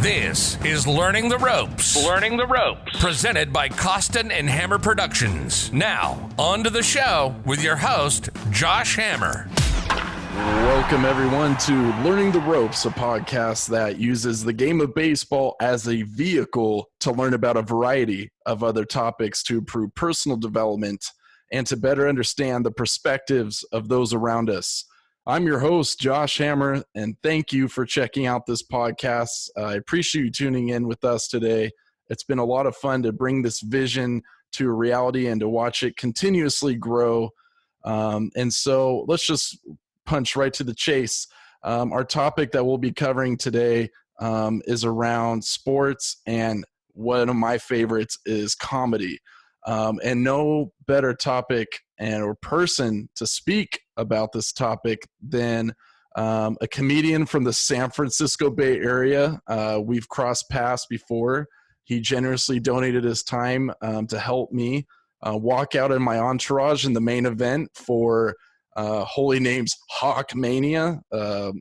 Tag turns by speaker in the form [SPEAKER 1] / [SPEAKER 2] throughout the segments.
[SPEAKER 1] This is Learning the Ropes. Learning the Ropes. Presented by Costen and Hammer Productions. Now, on to the show with your host, Josh Hammer.
[SPEAKER 2] Welcome, everyone, to Learning the Ropes, a podcast that uses the game of baseball as a vehicle to learn about a variety of other topics to improve personal development and to better understand the perspectives of those around us. I'm your host, Josh Hammer, and thank you for checking out this podcast. I appreciate you tuning in with us today. It's been a lot of fun to bring this vision to a reality and to watch it continuously grow. And so let's just punch right to the chase. Our topic that we'll be covering today is around sports, and one of my favorites is comedy. And no better topic or person to speak about this topic than a comedian from the San Francisco Bay Area. We've crossed paths before. He generously donated his time to help me walk out in my entourage in the main event for Holy Name's Hawk Mania, a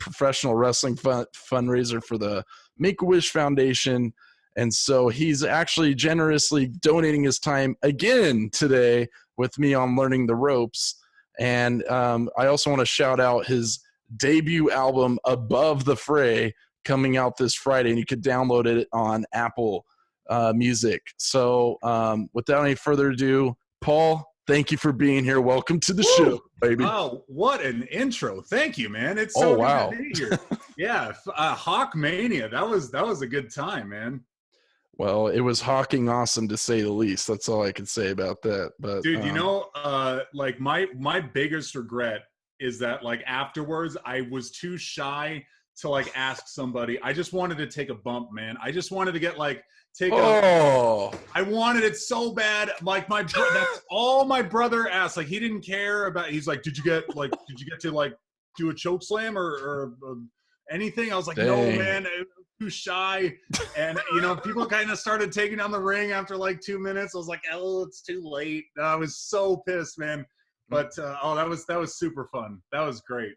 [SPEAKER 2] professional wrestling fundraiser for the Make-A-Wish Foundation. And so he's actually generously donating his time again today with me on Learning the Ropes. And I also want to shout out his debut album, Above the Fray, coming out this Friday, and you could download it on Apple Music. So without any further ado, Paul, thank you for being here. Welcome to the show, baby.
[SPEAKER 3] Oh, what an intro. Thank you, man. It's so good to be here. Yeah, Hawk Mania. That was a good time, man.
[SPEAKER 2] Well, it was hawking awesome, to say the least. That's all I can say about that. But
[SPEAKER 3] dude, like my biggest regret is that, like, afterwards I was too shy to like ask somebody. I just wanted to take a bump, man. I just wanted to get I wanted it so bad. Like that's all my brother asked. Like, he didn't care about. He's like, did you get to do a choke slam or anything? I was like, no, man. Too shy. And people kind of started taking down the ring after like 2 minutes. I was like, oh, it's too late. I was so pissed, man. But that was super fun. That was great.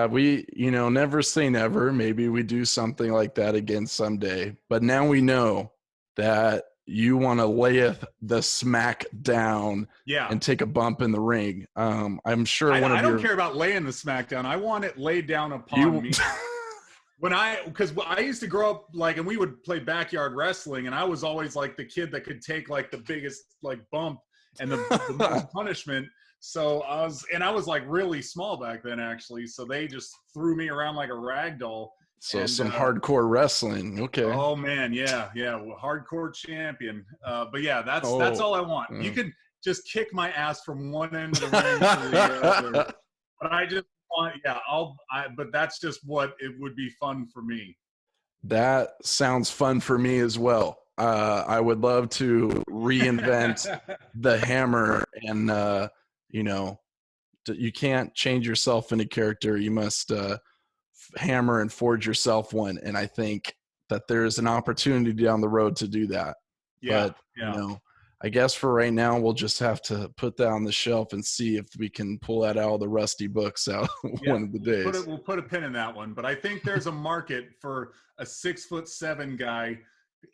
[SPEAKER 2] We never say never. Maybe we do something like that again someday. But now we know that you want to lay the smack down, and take a bump in the ring. I'm sure
[SPEAKER 3] I don't care about laying the smack down. I want it laid down upon me. Because I used to grow up and we would play backyard wrestling, and I was always like the kid that could take like the biggest bump and the most punishment. So I was like really small back then, actually. So they just threw me around like a rag doll.
[SPEAKER 2] So some hardcore wrestling. Okay.
[SPEAKER 3] Oh man. Yeah. Hardcore champion. But yeah, that's all I want. You can just kick my ass from one end of the ring to the other. But I just, but that's just what it would be fun for me.
[SPEAKER 2] That sounds fun for me as well. I would love to reinvent the hammer, and you can't change yourself into character. You must hammer and forge yourself one. And I think that there's an opportunity down the road to do that. But I guess for right now, we'll just have to put that on the shelf and see if we can pull that out of the rusty books out one of the days.
[SPEAKER 3] We'll put a pin in that one. But I think there's a market for a 6'7" guy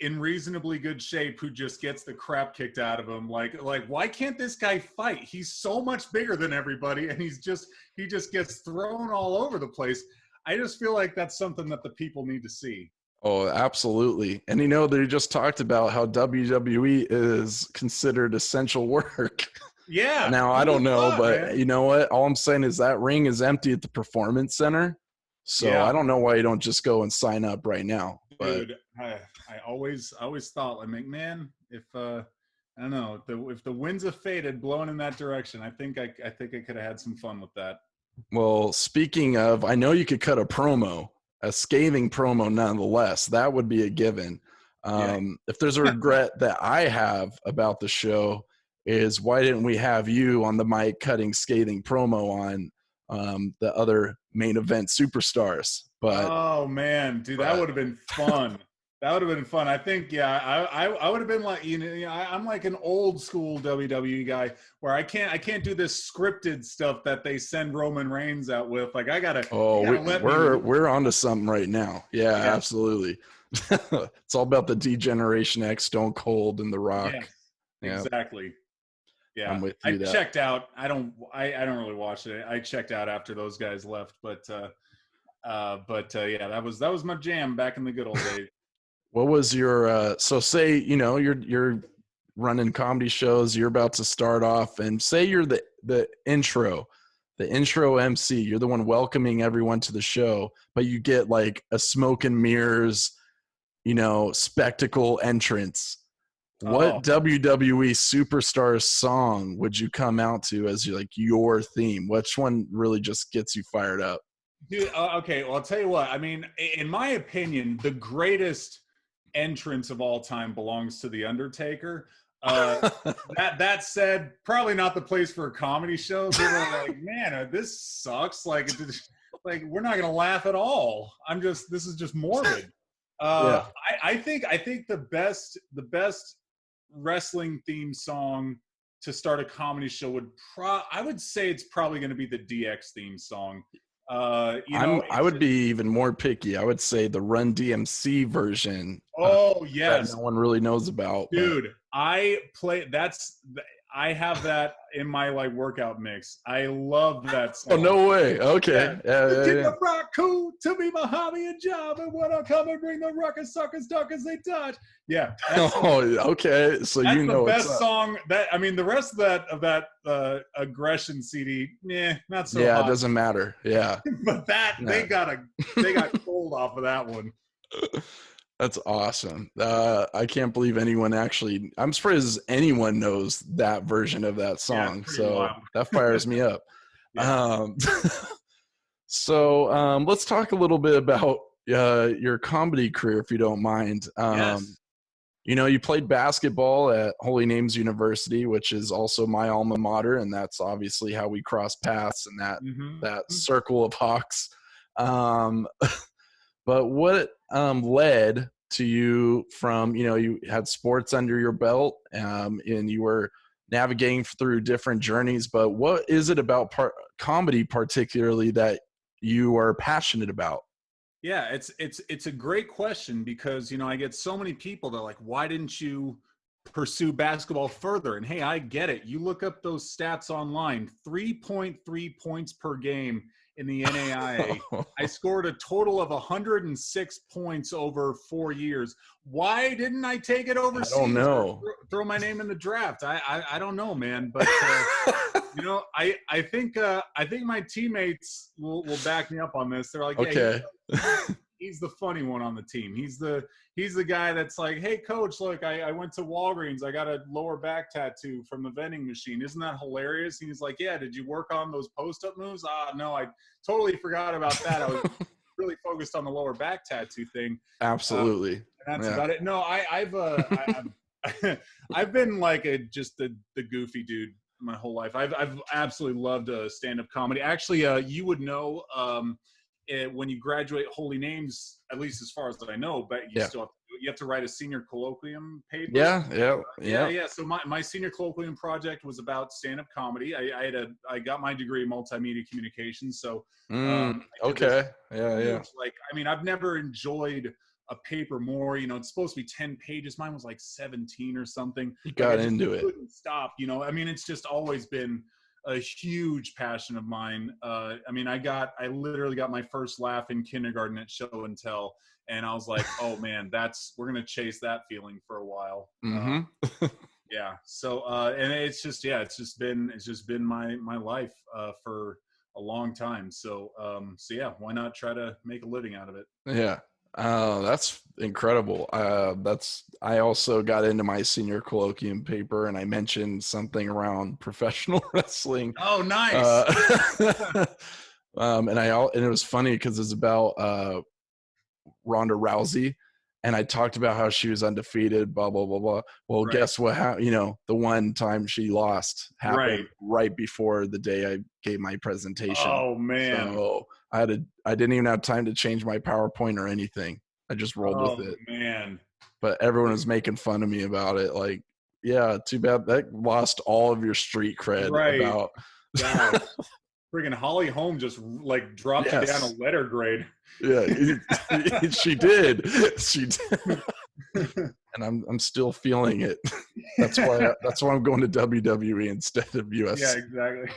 [SPEAKER 3] in reasonably good shape who just gets the crap kicked out of him. Like why can't this guy fight? He's so much bigger than everybody, and he just gets thrown all over the place. I just feel like that's something that the people need to see.
[SPEAKER 2] Oh, absolutely. And they just talked about how WWE is considered essential work.
[SPEAKER 3] Yeah.
[SPEAKER 2] Now, I don't know, but man, you know what? All I'm saying is that ring is empty at the Performance Center. So I don't know why you don't just go and sign up right now. But
[SPEAKER 3] dude, I always thought, man, if I don't know, if the winds have faded blowing in that direction, I think I could have had some fun with that.
[SPEAKER 2] Well, speaking of, I know you could cut a scathing promo nonetheless. That would be a given. If there's a regret that I have about the show is why didn't we have you on the mic cutting scathing promo on the other main event superstars? But
[SPEAKER 3] oh man, dude, that would have been fun. That would have been fun. I think, yeah, I would have been like, I'm like an old school WWE guy where I can't do this scripted stuff that they send Roman Reigns out with. Like I gotta,
[SPEAKER 2] we're onto something right now. Yeah, absolutely. It's all about the D-Generation X, Stone Cold, and The Rock.
[SPEAKER 3] Yes, exactly. Yeah,
[SPEAKER 2] I'm with you.
[SPEAKER 3] I checked out. I don't really watch it. I checked out after those guys left, but yeah, that was my jam back in the good old days.
[SPEAKER 2] What was your so say you're running comedy shows, you're about to start off, and say you're the intro MC, you're the one welcoming everyone to the show, but you get like a smoke and mirrors spectacle entrance. What WWE superstar song would you come out to as your theme? Which one really just gets you fired up?
[SPEAKER 3] Dude, okay, well, I'll tell you what. I mean, in my opinion, the greatest entrance of all time belongs to The Undertaker. That said, probably not the place for a comedy show. People are like, man, this sucks. Like we're not gonna laugh at all. This is just morbid. I think the best wrestling theme song to start a comedy show I would say it's probably going to be the DX theme song.
[SPEAKER 2] I would be even more picky. I would say the Run DMC version.
[SPEAKER 3] Yes,
[SPEAKER 2] that no one really knows about.
[SPEAKER 3] Dude, I have that in my workout mix. I love that song.
[SPEAKER 2] Oh, no way. Okay.
[SPEAKER 3] Yeah. Rock cool to be my hobby and job, and when I come and bring the ruckus suckers dark as they touch. Yeah.
[SPEAKER 2] Okay. So
[SPEAKER 3] that's the best song. The rest of that aggression CD, not so.
[SPEAKER 2] Yeah,
[SPEAKER 3] hot.
[SPEAKER 2] It doesn't matter. Yeah.
[SPEAKER 3] But they got cold off of that one.
[SPEAKER 2] That's awesome. I can't believe anyone I'm surprised anyone knows that version of that song. So wild. That fires me up. Yeah. Let's talk a little bit about your comedy career, if you don't mind.
[SPEAKER 3] Yes.
[SPEAKER 2] You played basketball at Holy Names University, which is also my alma mater, and that's obviously how we cross paths in that circle of hawks. But what led to you from, you had sports under your belt and you were navigating through different journeys, but what is it about comedy particularly that you are passionate about?
[SPEAKER 3] Yeah, it's a great question because, I get so many people that are like, why didn't you pursue basketball further? And hey, I get it. You look up those stats online, 3.3 points per game in the NAIA. I scored a total of 106 points over 4 years. Why didn't I take it overseas?
[SPEAKER 2] I don't know.
[SPEAKER 3] Throw my name in the draft. I don't know, man. But I think my teammates will back me up on this. They're like,
[SPEAKER 2] okay.
[SPEAKER 3] He's the funny one on the team. He's the guy that's like, hey, coach, look, I went to Walgreens. I got a lower back tattoo from the vending machine. Isn't that hilarious? And he's like, yeah, did you work on those post-up moves? No, I totally forgot about that. I was really focused on the lower back tattoo thing.
[SPEAKER 2] Absolutely.
[SPEAKER 3] That's about it. No, I've been just the goofy dude my whole life. I've absolutely loved stand-up comedy. Actually, you would know when you graduate Holy Names, at least as far as I know, but you have to write a senior colloquium paper.
[SPEAKER 2] Yeah.
[SPEAKER 3] So my senior colloquium project was about stand-up comedy. I got my degree in multimedia communications. So
[SPEAKER 2] okay.
[SPEAKER 3] I've never enjoyed a paper more. It's supposed to be 10 pages. Mine was 17 or something.
[SPEAKER 2] You got into it.
[SPEAKER 3] Couldn't stop. It's just always been a huge passion of mine. I literally got my first laugh in kindergarten at show and tell, and I was like, oh man, we're gonna chase that feeling for a while. Yeah. So and it's just been my life for a long time. So yeah, why not try to make a living out of it?
[SPEAKER 2] Yeah. That's incredible. I also got into my senior colloquium paper, and I mentioned something around professional wrestling.
[SPEAKER 3] Oh, nice.
[SPEAKER 2] And it was funny because it's about Ronda Rousey, and I talked about how she was undefeated, blah blah blah blah. Well, guess what? The one time she lost happened right before the day I gave my presentation.
[SPEAKER 3] Oh man!
[SPEAKER 2] So I didn't even have time to change my PowerPoint or anything. I just rolled with it.
[SPEAKER 3] Man.
[SPEAKER 2] But everyone was making fun of me about it. Like, yeah, too bad that lost all of your street cred.
[SPEAKER 3] Right.
[SPEAKER 2] About
[SPEAKER 3] God. Friggin' Holly Holm just like dropped you down a letter grade.
[SPEAKER 2] Yeah, she did. She did. And I'm still feeling it. That's why I'm going to WWE instead of UFC.
[SPEAKER 3] Yeah, exactly.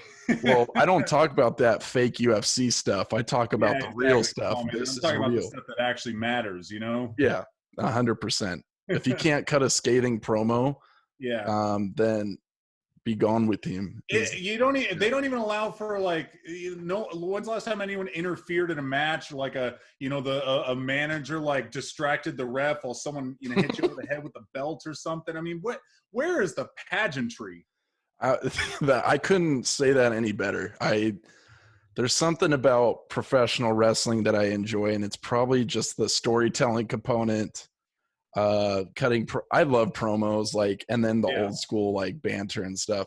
[SPEAKER 2] Well, I don't talk about that fake UFC stuff. I talk about the real stuff.
[SPEAKER 3] Oh,
[SPEAKER 2] this
[SPEAKER 3] I'm
[SPEAKER 2] is
[SPEAKER 3] talking
[SPEAKER 2] real.
[SPEAKER 3] about the stuff that actually matters, you know?
[SPEAKER 2] Yeah, 100%. If you can't cut a scathing promo, then be gone with him.
[SPEAKER 3] They don't even allow for like, when's the last time anyone interfered in a match, like a manager like distracted the ref while someone hit you over the head with a belt or something? I mean, where is the pageantry?
[SPEAKER 2] I couldn't say that any better. There's something about professional wrestling that I enjoy, and it's probably just the storytelling component. I love promos, like, and then the old school like banter and stuff.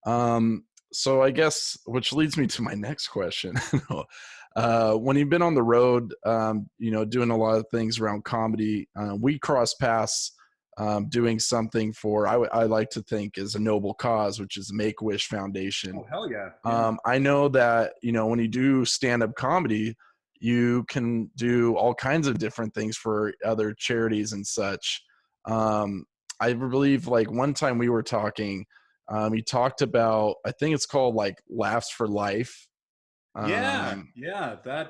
[SPEAKER 2] So I guess, which leads me to my next question. When you've been on the road, doing a lot of things around comedy, we cross paths doing something for I like to think is a noble cause, which is Make-A-Wish Foundation.
[SPEAKER 3] Oh, hell yeah.
[SPEAKER 2] I know that when you do stand-up comedy, you can do all kinds of different things for other charities and such. I believe like one time we were talking, he talked about, I think it's called like Laughs for Life.
[SPEAKER 3] That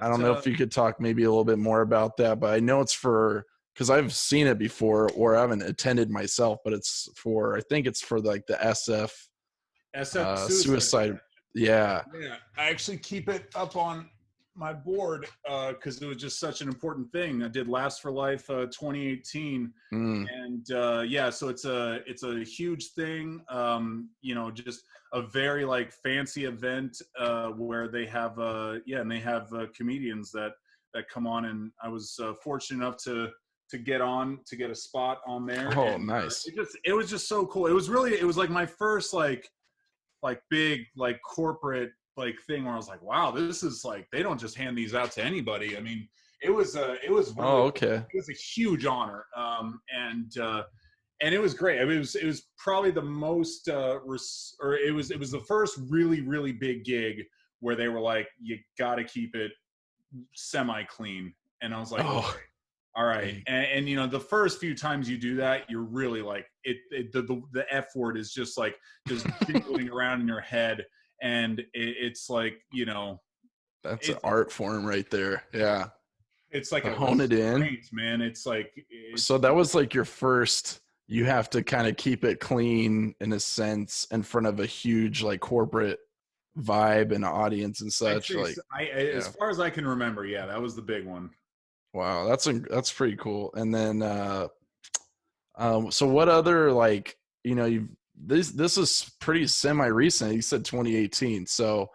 [SPEAKER 2] I don't know if you could talk maybe a little bit more about that, but I know it's because I've seen it before, or I haven't attended myself, but I think it's for like the SF suicide. Yeah.
[SPEAKER 3] I actually keep it up on my board because it was just such an important thing. I did Laughs for Life 2018, and so it's a huge thing. Just a very like fancy event where they have comedians that come on, and I was fortunate enough to get a spot on there.
[SPEAKER 2] Oh,
[SPEAKER 3] and,
[SPEAKER 2] nice!
[SPEAKER 3] It was just so cool. It was like my first like big like corporate like thing where I was like, wow, this is like, they don't just hand these out to anybody. I mean, it was really, it was a huge honor. And it was great. I mean, it was probably the most, it was the first really, really big gig where they were like, you got to keep it semi clean. And I was like, okay, all right. And the first few times you do that, you're really like the F word is just like just jingling around in your head. And it's like,
[SPEAKER 2] that's an art form right there. Yeah.
[SPEAKER 3] It's like
[SPEAKER 2] hone it in,
[SPEAKER 3] man. It's like,
[SPEAKER 2] so that was like your first, you have to kind of keep it clean in a sense in front of a huge like corporate vibe and audience and such.
[SPEAKER 3] As far as I can remember, that was the big one.
[SPEAKER 2] Wow. That's pretty cool. And then, so what other, like, this is pretty semi-recent. You said 2018. So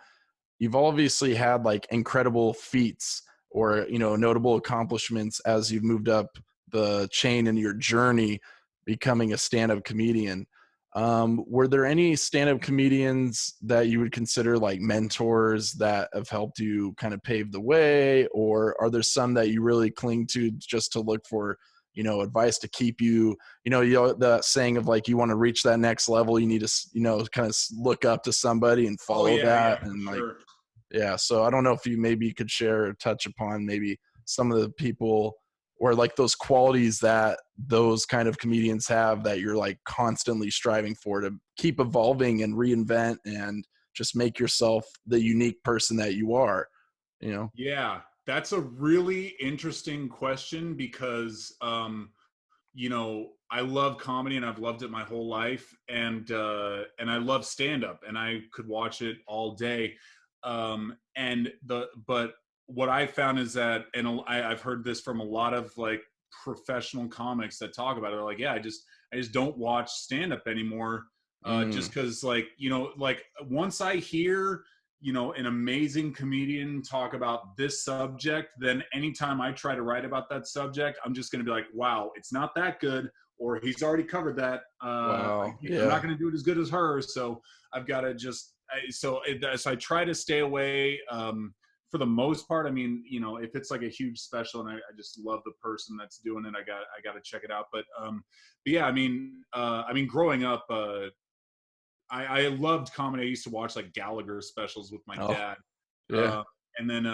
[SPEAKER 2] you've obviously had like incredible feats or, notable accomplishments as you've moved up the chain in your journey becoming a stand-up comedian. Were there any stand-up comedians that you would consider like mentors that have helped you kind of pave the way? Or are there some that you really cling to just to look for advice to keep you, the saying of like, you want to reach that next level, you need to, kind of look up to somebody and follow that. And sure. So I don't know if you could share or touch upon maybe some of the people or like those qualities that those kind of comedians have that you're like constantly striving for to keep evolving and reinvent and just make yourself the unique person that you are,
[SPEAKER 3] Yeah. That's a really interesting question because, I love comedy and I've loved it my whole life, and I love stand-up and I could watch it all day. But what I found is that, and I've heard this from a lot of like professional comics that talk about it, they're like, I just don't watch stand-up anymore, just because like once I hear an amazing comedian talk about this subject, then anytime I try to write about that subject, I'm just going to be like, wow, it's not that good, or he's already covered that. I'm not going to do it as good as her. So I've got to I try to stay away. For for the most part, I mean, you know, if it's like a huge special and I just love the person that's doing it, I got to check it out. But yeah, I mean, growing up, I loved comedy. I used to watch like Gallagher specials with my dad.
[SPEAKER 2] Yeah.
[SPEAKER 3] And then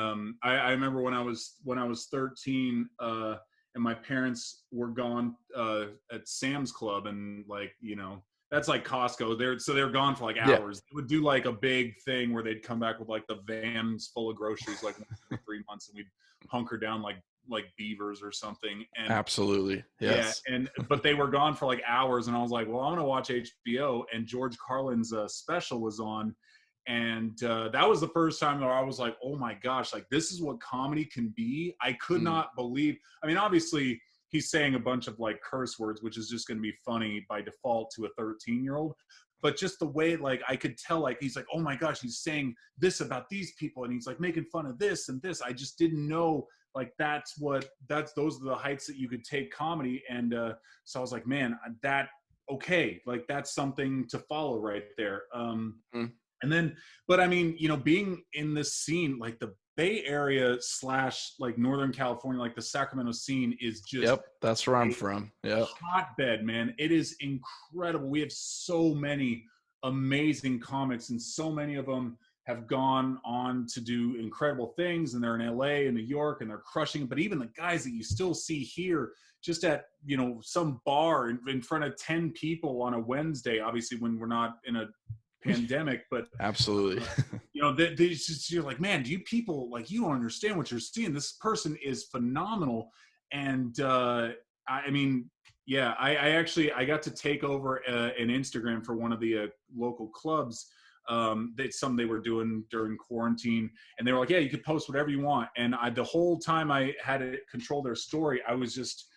[SPEAKER 3] I remember when I was 13, and my parents were gone at Sam's Club, and like, you know, that's like Costco. They're gone for like hours. They would do like a big thing where they'd come back with like the vans full of groceries like every 3 months, and we'd hunker down like beavers or something. And
[SPEAKER 2] absolutely, yes.
[SPEAKER 3] Yeah, but they were gone for like hours, and I was like, well, I'm gonna watch HBO, and George Carlin's special was on. And that was the first time that I was like, oh my gosh, like this is what comedy can be. I could not believe, I mean, obviously he's saying a bunch of like curse words, which is just going to be funny by default to a 13-year-old. But just the way, like, I could tell, like, he's like, oh my gosh, he's saying this about these people, and he's like making fun of this and this. I just didn't know, like, those are the heights that you could take comedy. And so I was like, man, like that's something to follow right there. And then, but I mean, you know, being in this scene, like the Bay Area / like Northern California, like the Sacramento scene is just
[SPEAKER 2] that's where I'm from.
[SPEAKER 3] Hotbed, man. It is incredible. We have so many amazing comics, and so many of them have gone on to do incredible things, and they're in LA and New York, and they're crushing it. But even the guys that you still see here just at, you know, some bar in front of 10 people on a Wednesday, obviously when we're not in a pandemic, but
[SPEAKER 2] absolutely,
[SPEAKER 3] you know, they just, you're like, man, do you people, like, you don't understand what you're seeing. This person is phenomenal. And I mean, yeah, I got to take over an Instagram for one of the local clubs that they were doing during quarantine, and they were like, yeah, you could post whatever you want. And the whole time I had to control their story, I was just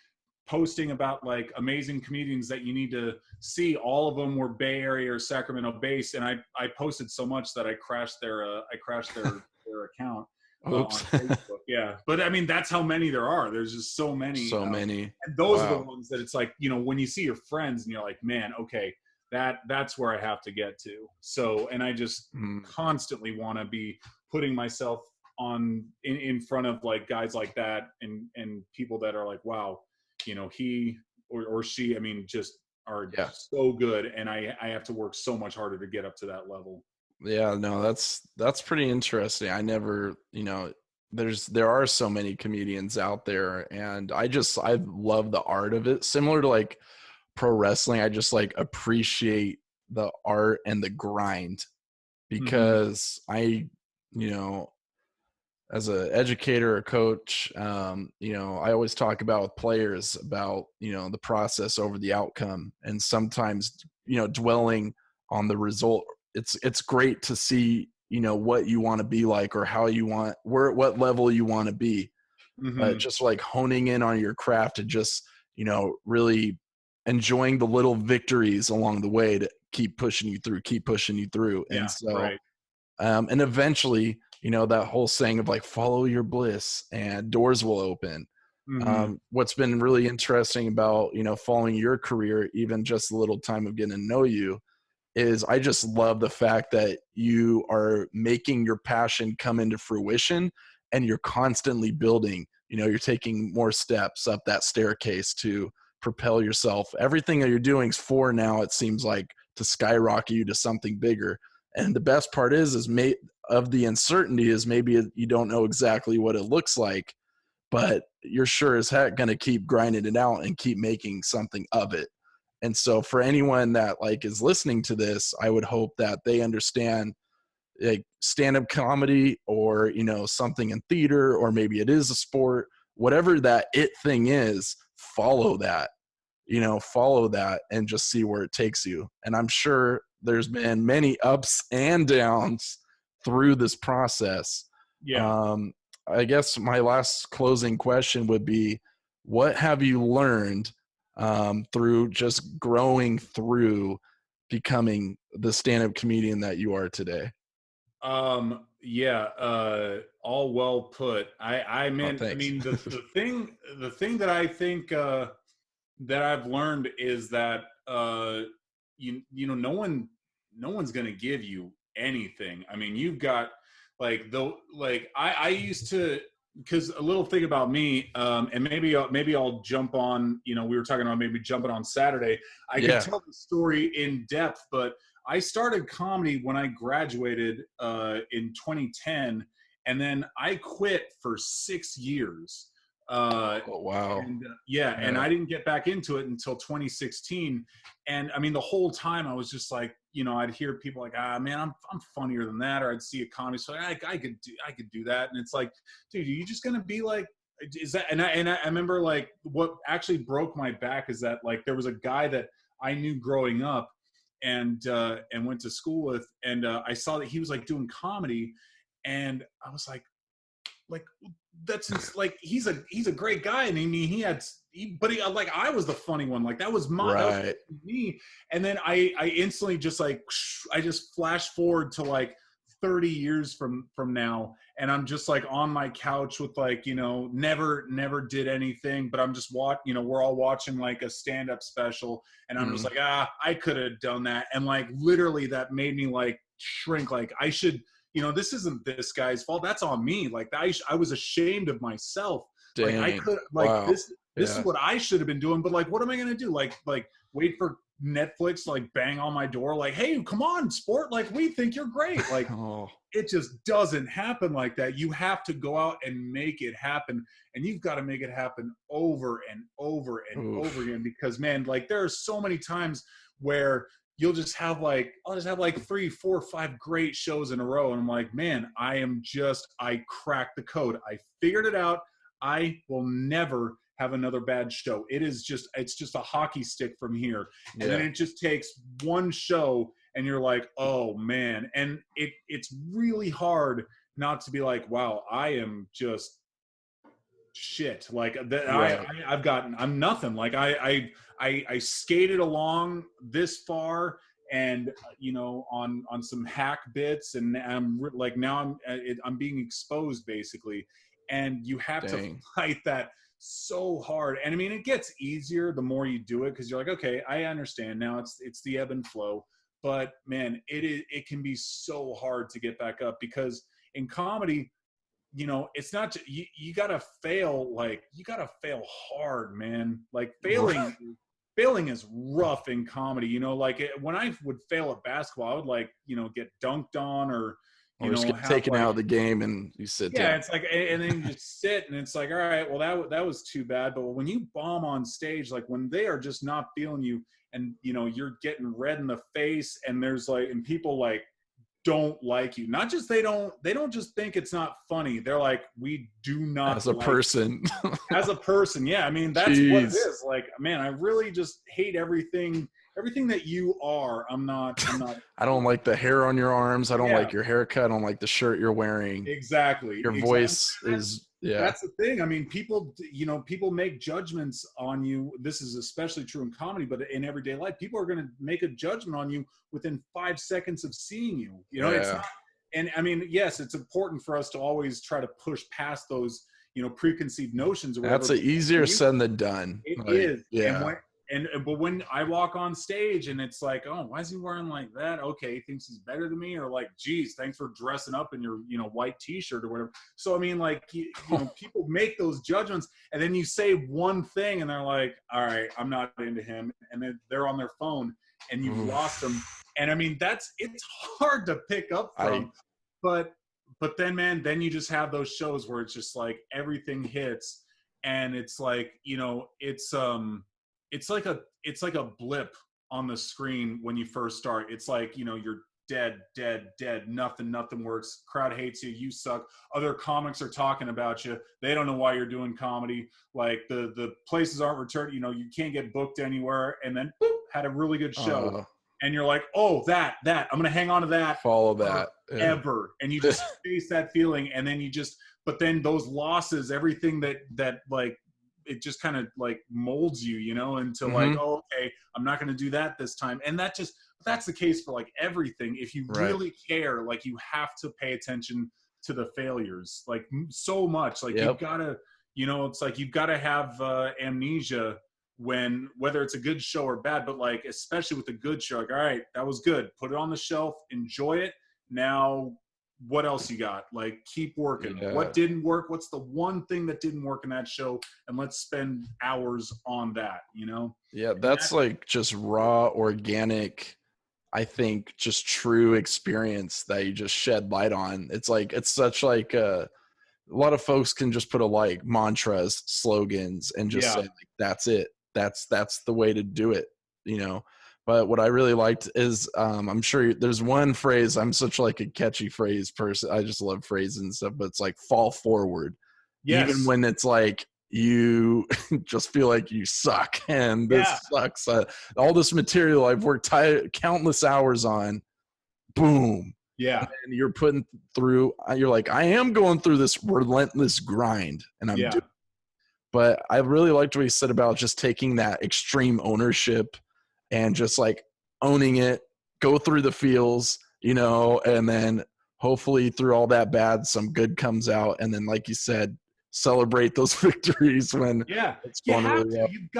[SPEAKER 3] posting about like amazing comedians that you need to see. All of them were Bay Area or Sacramento based, and I posted so much that I crashed their account on Facebook. Yeah, but I mean, that's how many there are. There's just so many.
[SPEAKER 2] And
[SPEAKER 3] those are the ones that it's like, you know, when you see your friends and you're like, man, okay, that's where I have to get to. So, and I just constantly want to be putting myself in front of like guys like that, and people that are like, wow, you know, he or she, I mean, just are so good, and I have to work so much harder to get up to that level.
[SPEAKER 2] Yeah, no, that's pretty interesting. I never, you know, there are so many comedians out there, and I love the art of it. Similar to like pro wrestling, I just like appreciate the art and the grind, because I, you know, as an educator or coach, you know, I always talk about with players about, you know, the process over the outcome, and sometimes, you know, dwelling on the result. It's great to see, you know, what you want to be like, or how you want, what level you want to be, but just like honing in on your craft and just, you know, really enjoying the little victories along the way to keep pushing you through. And so, and eventually, you know, that whole saying of like, follow your bliss and doors will open. What's been really interesting about, you know, following your career, even just a little time of getting to know you, is I just love the fact that you are making your passion come into fruition, and you're constantly building. You know, you're taking more steps up that staircase to propel yourself. Everything that you're doing is for now, it seems like, to skyrocket you to something bigger. And the best part is of the uncertainty is maybe you don't know exactly what it looks like, but you're sure as heck going to keep grinding it out and keep making something of it. And so for anyone that like is listening to this, I would hope that they understand, like, stand-up comedy, or, you know, something in theater, or maybe it is a sport, whatever that thing is, follow that, and just see where it takes you. And I'm sure there's been many ups and downs through this process. I guess my last closing question would be, what have you learned through just growing through becoming the stand-up comedian that you are today?
[SPEAKER 3] All well put. I mean, the thing that I think that I've learned is that you know, no one's going to give you anything. I mean, you've got like though, like I used to, because a little thing about me, and maybe I'll jump on, we were talking about maybe jumping on Saturday. I could tell the story in depth, but I started comedy when I graduated in 2010, and then I quit for 6 years.
[SPEAKER 2] Oh, wow.
[SPEAKER 3] And and I didn't get back into it until 2016. And I mean, the whole time I was just like, I'd hear people like, man, I'm funnier than that. Or I'd see a comedy, so I could do that. And it's like, dude, are you just going to be like, is that, and I remember like what actually broke my back is that like, there was a guy that I knew growing up and went to school with. And I saw that he was like doing comedy, and I was like, that's like he's a great guy, and I mean but I was the funny one, like that was that was me. And then I instantly just like I just flash forward to like 30 years from now, and I'm just like on my couch with like never did anything, but I'm just we're all watching like a stand-up special, and I'm just like I could have done that, and like literally that made me like shrink, like I should. This isn't this guy's fault. That's on me. Like I was ashamed of myself.
[SPEAKER 2] Dang.
[SPEAKER 3] Like I could like this is what I should have been doing. But like, what am I going to do? Like wait for Netflix to like bang on my door. Like, hey, come on, sport. Like we think you're great. Like it just doesn't happen like that. You have to go out and make it happen. And you've got to make it happen over and over and over again. Because man, like there are so many times where I'll just have like 3, 4, 5 great shows in a row. And I'm like, man, I cracked the code. I figured it out. I will never have another bad show. It's just a hockey stick from here. And then it just takes one show and you're like, oh man. And it's really hard not to be like, wow, I am just shit. Like I'm nothing. Like I skated along this far, and on some hack bits, and I'm like now I'm being exposed basically, and you have to fight that so hard. And I mean, it gets easier the more you do it, because you're like, okay, I understand now. It's the ebb and flow. But man, it can be so hard to get back up, because in comedy, it's not, you gotta fail, like you gotta fail hard, man. Like failing is rough in comedy, like when I would fail at basketball, I would like, get dunked on, or
[SPEAKER 2] just get taken out of the game, and you sit down.
[SPEAKER 3] It's like, and then you just sit, and it's like, all right, well that was too bad. But when you bomb on stage, like when they are just not feeling you, and you're getting red in the face, and there's like, and people like don't like you, not just they don't just think it's not funny, they're like, we do not
[SPEAKER 2] as a person.
[SPEAKER 3] As a person, yeah. I mean, that's what it is. Like, man, I really just hate everything that you are. I'm not
[SPEAKER 2] I don't like the hair on your arms, I don't like your haircut, I don't like the shirt you're wearing.
[SPEAKER 3] Exactly.
[SPEAKER 2] Your voice is
[SPEAKER 3] that's the thing. I mean, people make judgments on you. This is especially true in comedy, but in everyday life, people are going to make a judgment on you within 5 seconds of seeing you. It's not, and I mean, yes, it's important for us to always try to push past those, preconceived notions or whatever.
[SPEAKER 2] That's easier said than done.
[SPEAKER 3] It is. Yeah. But when I walk on stage and it's like, oh, why is he wearing like that? Okay, he thinks he's better than me, or like, geez, thanks for dressing up in your white T-shirt or whatever. So I mean, like, people make those judgments, and then you say one thing, and they're like, all right, I'm not into him, and then they're on their phone, and you've lost them. And I mean, it's hard to pick up from, but then, man, then you just have those shows where it's just like everything hits, and it's like, it's like a blip on the screen when you first start. It's like, you're dead, nothing works. Crowd hates you. You suck. Other comics are talking about you. They don't know why you're doing comedy. Like the places aren't returned. You can't get booked anywhere. And then boop, had a really good show. And you're like, oh, that I'm going to hang on to that.
[SPEAKER 2] Follow that.
[SPEAKER 3] Ever. And you just face that feeling. And then but then those losses, everything that like, it just kind of like molds you, into like, oh, okay, I'm not going to do that this time. And that's the case for like everything. If you really care, like you have to pay attention to the failures, like so much, like you've got to, it's like, you've got to have amnesia whether it's a good show or bad, but like, especially with a good show, like, all right, that was good. Put it on the shelf, enjoy it. Now what else you got? Like, keep working.
[SPEAKER 2] Yeah.
[SPEAKER 3] What didn't work? What's the one thing that didn't work in that show? And let's spend hours on that,
[SPEAKER 2] Yeah, that's like just raw, organic, I think, just true experience that you just shed light on. It's like, it's such like a lot of folks can just put a like mantras, slogans, and just say like, that's it. That's the way to do it, But what I really liked is, I'm sure there's one phrase. I'm such like a catchy phrase person. I just love phrases and stuff, but it's like fall forward.
[SPEAKER 3] Yes.
[SPEAKER 2] Even when it's like you just feel like you suck and this sucks. All this material I've worked countless hours on, boom.
[SPEAKER 3] Yeah.
[SPEAKER 2] And you're putting through, you're like, I am going through this relentless grind and I'm doing. But I really liked what he said about just taking that extreme ownership and just like owning it, go through the feels, and then hopefully through all that bad, some good comes out. And then, like you said, celebrate those victories when it's going really well.
[SPEAKER 3] You've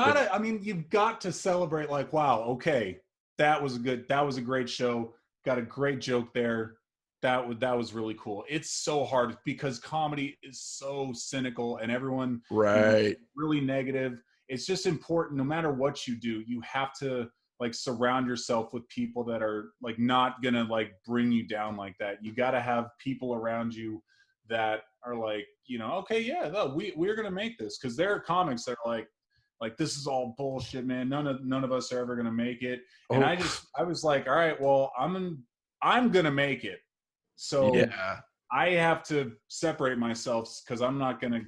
[SPEAKER 3] got to celebrate like, wow, okay, that was a great show. Got a great joke there. That was really cool. It's so hard because comedy is so cynical and everyone really negative. It's just important, no matter what you do, you have to like surround yourself with people that are like not gonna like bring you down like that. You got to have people around you that are like, okay, yeah, no, we're gonna make this, because there are comics that are like this is all bullshit, man. None of us are ever gonna make it. And I was like, all right, well, I'm gonna make it. So I have to separate myself because I'm not gonna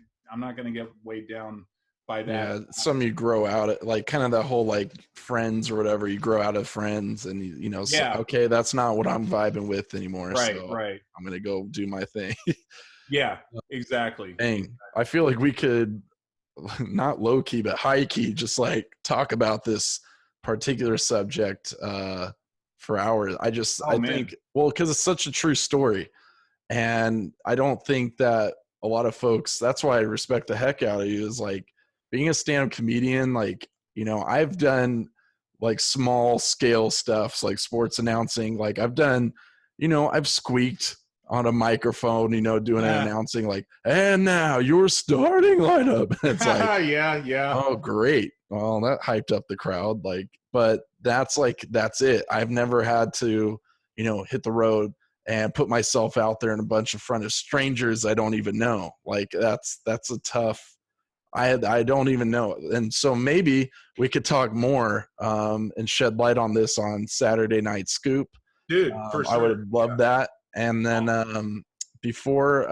[SPEAKER 3] get weighed down by that.
[SPEAKER 2] Yeah, some you grow out of, like kind of the whole like friends or whatever. You grow out of friends, and okay, that's not what I'm vibing with anymore.
[SPEAKER 3] Right,
[SPEAKER 2] so
[SPEAKER 3] right.
[SPEAKER 2] I'm gonna go do my thing.
[SPEAKER 3] Yeah, exactly.
[SPEAKER 2] Dang, I feel like we could not low key but high key just like talk about this particular subject for hours. I think, well, because it's such a true story, and I don't think that a lot of folks. That's why I respect the heck out of you. Is like being a stand-up comedian. Like, I've done like small scale stuff, like sports announcing. Like I've done, I've squeaked on a microphone, doing an announcing like, and now your starting lineup. It's like,
[SPEAKER 3] yeah.
[SPEAKER 2] Oh, great. Well, that hyped up the crowd. Like, but that's it. I've never had to, hit the road and put myself out there in a bunch of front of strangers I don't even know. Like that's a tough, I don't even know. And so maybe we could talk more and shed light on this on Saturday Night Scoop.
[SPEAKER 3] Dude, for sure.
[SPEAKER 2] I would love that. And then before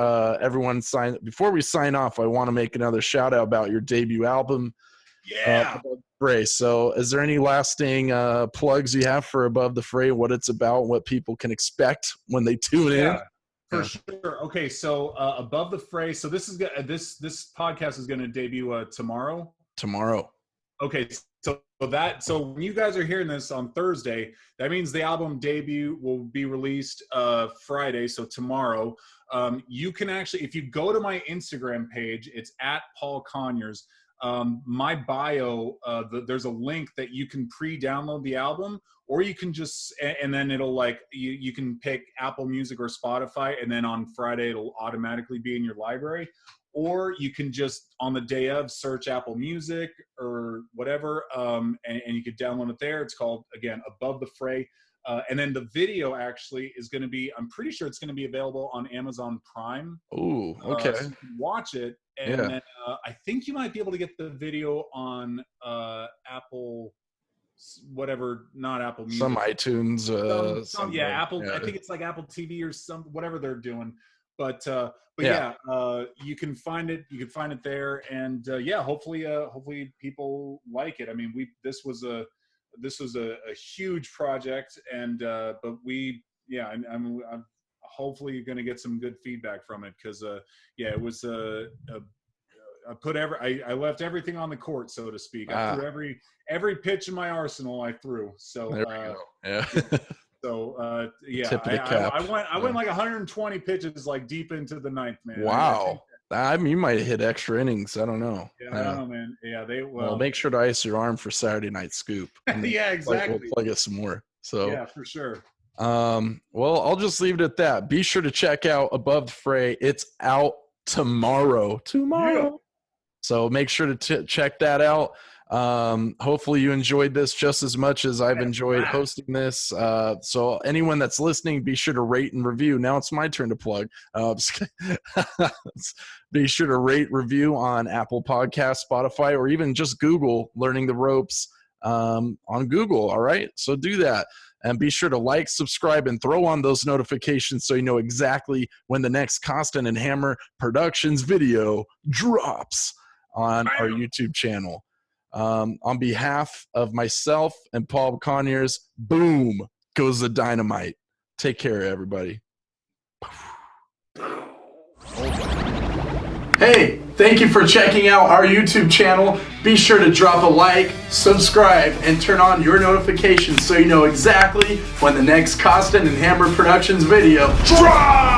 [SPEAKER 2] we sign off, I want to make another shout out about your debut album.
[SPEAKER 3] Yeah.
[SPEAKER 2] Fray. So is there any lasting plugs you have for Above the Fray, what it's about, what people can expect when they tune in?
[SPEAKER 3] For sure. Okay, so Above the Fray. So this is this podcast is going to debut tomorrow. Okay, so when you guys are hearing this on Thursday, that means the album debut will be released Friday, so tomorrow. You can actually, if you go to my Instagram page, it's at Paul Conyers. My bio, there's a link that you can pre-download the album, or you can just, and then it'll like, you can pick Apple Music or Spotify, and then on Friday it'll automatically be in your library. Or you can just, on the day of, search Apple Music or whatever, and you can download it there. It's called, again, Above the Fray. And then the video actually is going to be, I'm pretty sure it's going to be available on Amazon Prime.
[SPEAKER 2] Oh, okay.
[SPEAKER 3] So you can watch it. And then I think you might be able to get the video on Apple, whatever, not Apple Music.
[SPEAKER 2] Some iTunes.
[SPEAKER 3] Apple. Yeah. I think it's like Apple TV or whatever they're doing. But you can find it. You can find it there, and hopefully people like it. I mean, this was a huge project, and I'm hopefully going to get some good feedback from it, because it was I left everything on the court, so to speak. I threw every pitch in my arsenal. I threw. So
[SPEAKER 2] there we go. Yeah.
[SPEAKER 3] So
[SPEAKER 2] Tip of the cap.
[SPEAKER 3] I went like 120 pitches, like deep into the ninth, man.
[SPEAKER 2] Wow. You might hit extra innings. I don't know.
[SPEAKER 3] Yeah, I don't know, man. Yeah,
[SPEAKER 2] well, make sure to ice your arm for Saturday Night Scoop.
[SPEAKER 3] Yeah, exactly.
[SPEAKER 2] We'll plug it some more. So
[SPEAKER 3] yeah, for sure.
[SPEAKER 2] Well, I'll just leave it at that. Be sure to check out Above the Fray. It's out tomorrow.
[SPEAKER 3] Yeah.
[SPEAKER 2] So make sure to check that out. Hopefully you enjoyed this just as much as I've enjoyed hosting this. So anyone that's listening, be sure to rate and review. Now it's my turn to plug. Be sure to rate, review on Apple Podcasts, Spotify, or even just Google Learning the Ropes on Google. All right, so do that. And be sure to like, subscribe, and throw on those notifications so you know exactly when the next Costen and Hammer Productions video drops on our YouTube channel. On behalf of myself and Paul Conyers, boom goes the dynamite. Take care, everybody. Hey, thank you for checking out our YouTube channel. Be sure to drop a like, subscribe, and turn on your notifications so you know exactly when the next Costen and Hammer Productions video drops.